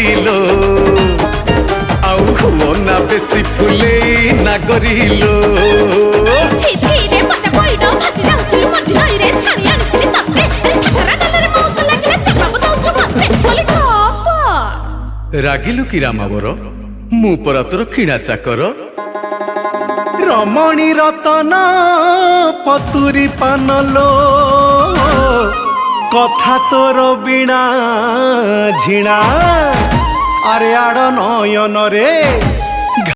गरिलो आउ हुओ ना बेसी फुले ना गरिलो ছি ছি রে পচা পইড ভাসি যাউথিলু মঝি নই রে ছাড়ি আনিলি ততে ঠাকরা গলরে মৌস লাগিলে চপাবো দউଛୁ মতে বলি ঠপ রাগিলু কি রামাবর মু পরা তোর কিଣା চাকর রমণী রতন পতুরি পানলো কথা তোর বিনা ঝিণা আরে আড় নয়ন রে